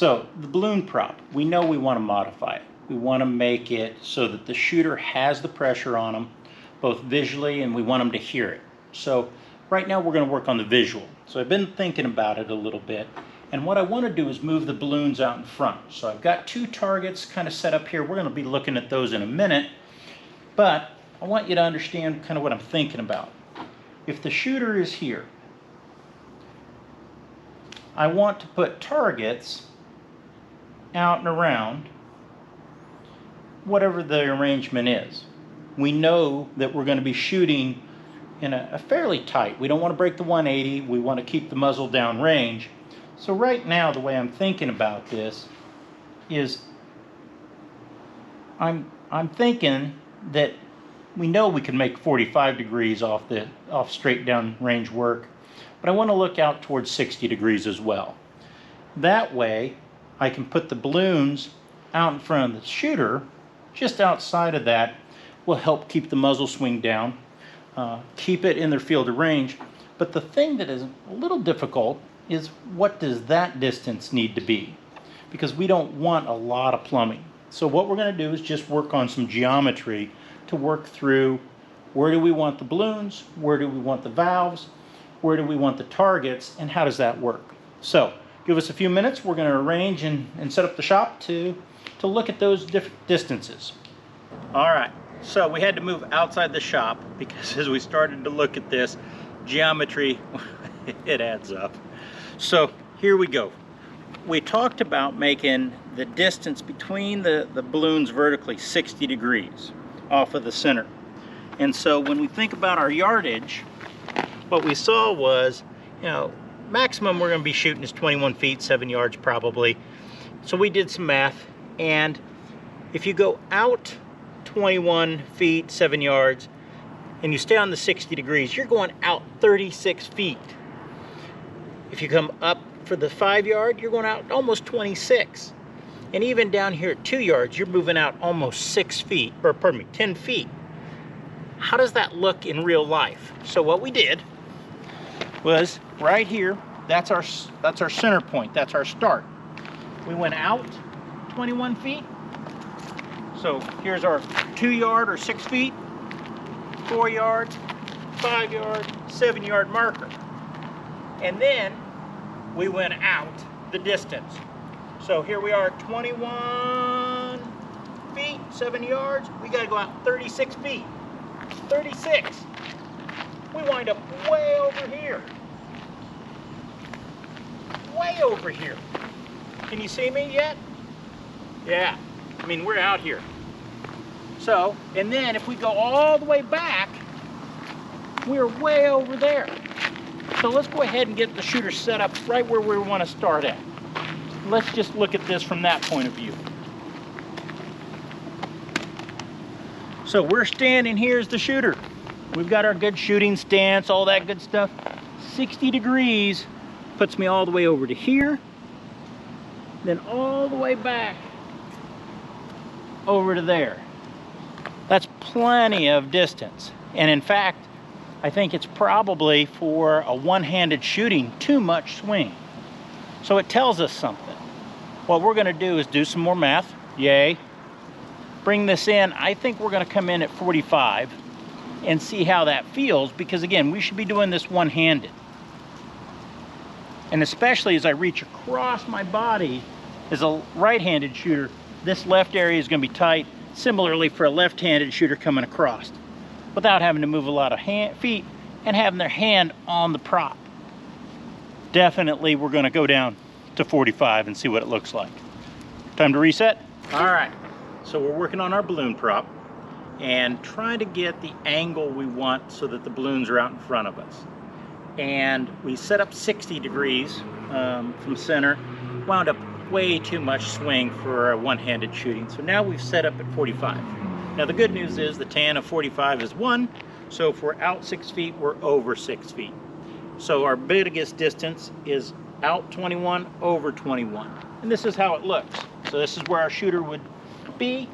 So the balloon prop, we know we want to modify it. We want to make it so that the shooter has the pressure on them, both visually, and we want them to hear it. So right now we're going to work on the visual. So I've been thinking about it a little bit, and what I want to do is move the balloons out in front. So I've got two targets kind of set up here. We're going to be looking at those in a minute, but I want you to understand kind of what I'm thinking about. If the shooter is here, I want to put targets out and around whatever the arrangement is. We know that we're going to be shooting in a fairly tight. We don't want to break the 180. We want to keep the muzzle down range. So right now, the way I'm thinking about this is I'm thinking that we know we can make 45 degrees off straight down range work, but I want to look out towards 60 degrees as well. That way, I can put the balloons out in front of the shooter. Just outside of that will help keep the muzzle swing down, keep it in their field of range. But the thing that is a little difficult is, what does that distance need to be? Because we don't want a lot of plumbing. So what we're going to do is just work on some geometry to work through where do we want the balloons, where do we want the valves, where do we want the targets, and how does that work? So give us a few minutes. We're going to arrange and set up the shop to look at those different distances. All right, so we had to move outside the shop because as we started to look at this geometry, it adds up. So here we go. We talked about making the distance between the balloons vertically 60 degrees off of the center. And so when we think about our yardage, what we saw was, maximum we're going to be shooting is 21 feet, 7 yards probably. So we did some math, and if you go out 21 feet, 7 yards, and you stay on the 60 degrees, you're going out 36 feet. If you come up for the 5 yard, you're going out almost 26. And even down here at 2 yards, you're moving out almost 6 feet, or pardon me, 10 feet. How does that look in real life? So what we did was right here, that's our center point, that's our start. We went out 21 feet. So here's our 2 yard or 6 feet, 4 yards, 5 yard, 7 yard marker. And then we went out the distance. So here we are, 21 feet, 7 yards. We got to go out 36 feet. 36. We wind up way over here. Way over here. Can you see me yet? Yeah. I mean, we're out here. So, and then if we go all the way back, we're way over there. So let's go ahead and get the shooter set up right where we want to start at. Let's just look at this from that point of view. So we're standing, here's the shooter. We've got our good shooting stance, all that good stuff. 60 degrees puts me all the way over to here, then all the way back over to there. That's plenty of distance. And in fact, I think it's probably for a one-handed shooting too much swing. So it tells us something. What we're going to do is do some more math. Yay. Bring this in. I think we're going to come in at 45 and see how that feels, because again, we should be doing this one-handed. And especially as I reach across my body as a right-handed shooter, this left area is going to be tight. Similarly for a left-handed shooter coming across, without having to move a lot of feet and having their hand on the prop. Definitely we're going to go down to 45 and see what it looks like. Time to reset. All right, so we're working on our balloon prop and trying to get the angle we want so that the balloons are out in front of us. And we set up 60 degrees from center, wound up way too much swing for a one-handed shooting. So now we've set up at 45. Now the good news is the tan of 45 is 1, so if we're out 6 feet, we're over 6 feet. So our biggest distance is out 21, over 21. And this is how it looks. So this is where our shooter would be.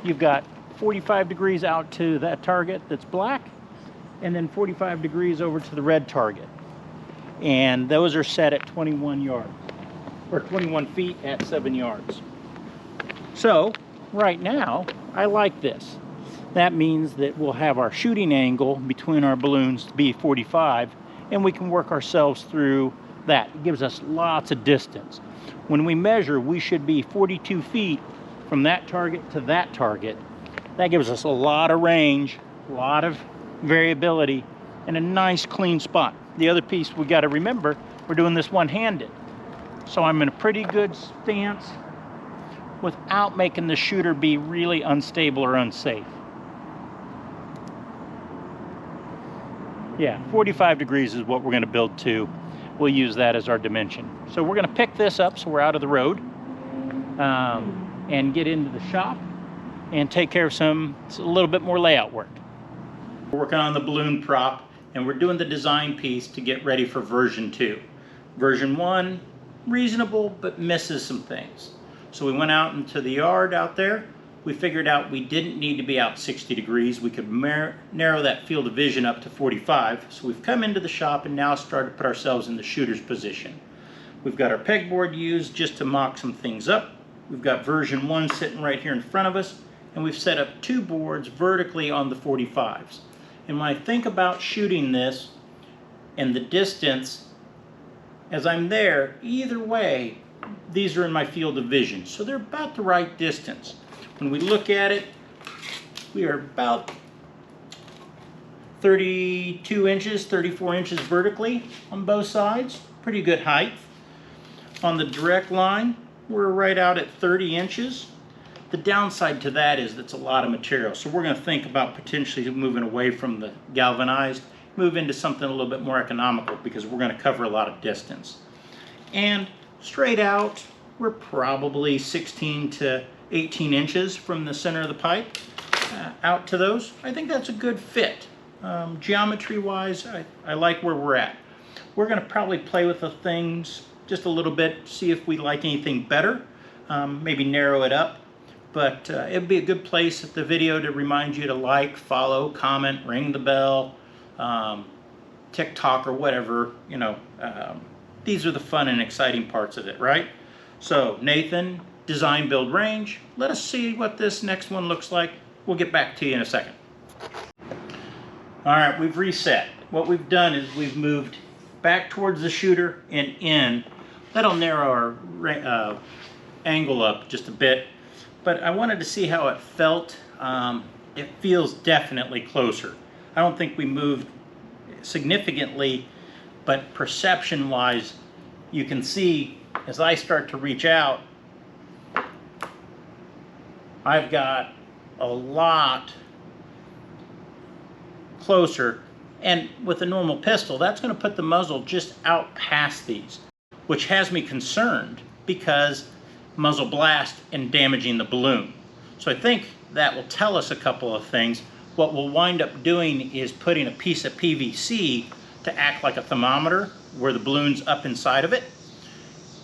You've got 45 degrees out to that target that's black, and then 45 degrees over to the red target. And those are set at 21 yards. or 21 feet at 7 yards. So right now, I like this. That means that we'll have our shooting angle between our balloons to be 45, and we can work ourselves through that. It gives us lots of distance. When we measure, we should be 42 feet from that target to that target. That gives us a lot of range, a lot of variability, and a nice clean spot. The other piece we got to remember, we're doing this one-handed. So I'm in a pretty good stance without making the shooter be really unstable or unsafe. Yeah, 45 degrees is what we're going to build to. We'll use that as our dimension. So we're going to pick this up so we're out of the road and get into the shop and take care of a little bit more layout work. We're working on the balloon prop, and we're doing the design piece to get ready for version 2. Version 1, reasonable, but misses some things. So we went out into the yard out there. We figured out we didn't need to be out 60 degrees. We could narrow that field of vision up to 45. So we've come into the shop and now started to put ourselves in the shooter's position. We've got our pegboard used just to mock some things up. We've got version 1 sitting right here in front of us, and we've set up 2 boards vertically on the 45s. And when I think about shooting this and the distance, as I'm there, either way, these are in my field of vision. So they're about the right distance. When we look at it, we are about 32 inches, 34 inches vertically on both sides. Pretty good height. On the direct line, we're right out at 30 inches. The downside to that is that's a lot of material. So we're going to think about potentially moving away from the galvanized, move into something a little bit more economical because we're going to cover a lot of distance. And straight out, we're probably 16 to 18 inches from the center of the pipe out to those. I think that's a good fit. Geometry wise, I like where we're at. We're going to probably play with the things just a little bit, see if we like anything better, maybe narrow it up. But it'd be a good place at the video to remind you to like, follow, comment, ring the bell, TikTok or whatever, you know. These are the fun and exciting parts of it, right? So Nathan, Design.Build.Range. Let us see what this next one looks like. We'll get back to you in a second. All right, we've reset. What we've done is we've moved back towards the shooter and in. That'll narrow our angle up just a bit, but I wanted to see how it felt. It feels definitely closer. I don't think we moved significantly, but perception-wise, you can see as I start to reach out, I've got a lot closer, and with a normal pistol, that's going to put the muzzle just out past these, which has me concerned because muzzle blast and damaging the balloon. So I think that will tell us a couple of things. What we'll wind up doing is putting a piece of PVC to act like a thermometer where the balloon's up inside of it.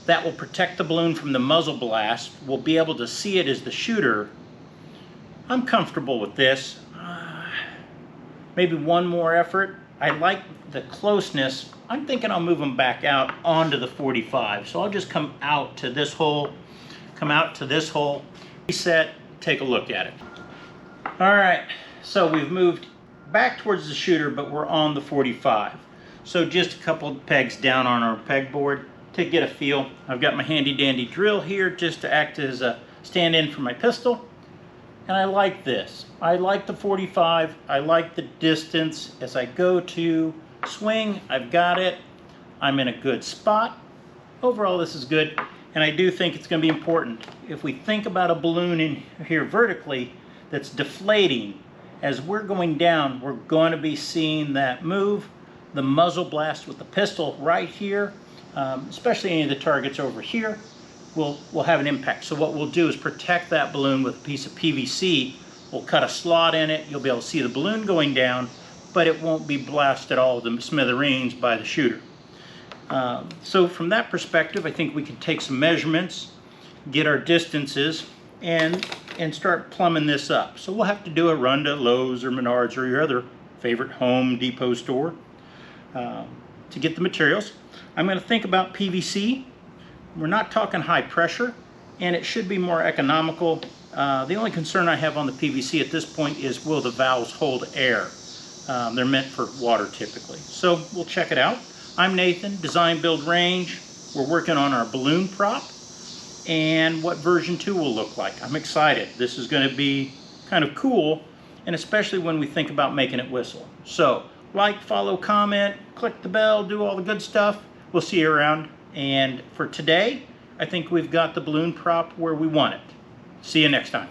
That will protect the balloon from the muzzle blast. We'll be able to see it as the shooter. I'm comfortable with this. Maybe one more effort. I like the closeness. I'm thinking I'll move them back out onto the 45. So I'll just come out to this hole, reset, take a look at it. All right, so we've moved back towards the shooter, but we're on the 45. So just a couple of pegs down on our pegboard to get a feel. I've got my handy dandy drill here just to act as a stand-in for my pistol. And I like this. I like the 45. I like the distance. As I go to swing, I've got it. I'm in a good spot. Overall, this is good. And I do think it's going to be important. If we think about a balloon in here vertically that's deflating, as we're going down, we're going to be seeing that move. The muzzle blast with the pistol right here, especially any of the targets over here, will have an impact. So what we'll do is protect that balloon with a piece of PVC. We'll cut a slot in it. You'll be able to see the balloon going down, but it won't be blasted all to smithereens by the shooter. So from that perspective, I think we can take some measurements, get our distances, and start plumbing this up. So we'll have to do a run to Lowe's or Menards or your other favorite Home Depot store to get the materials. I'm going to think about PVC. We're not talking high pressure, and it should be more economical. The only concern I have on the PVC at this point is, will the valves hold air? They're meant for water typically. So we'll check it out. I'm Nathan, Design.Build.Range. We're working on our balloon prop and what version 2 will look like. I'm excited. This is going to be kind of cool, and especially when we think about making it whistle. So like, follow, comment, click the bell, do all the good stuff. We'll see you around. And for today, I think we've got the balloon prop where we want it. See you next time.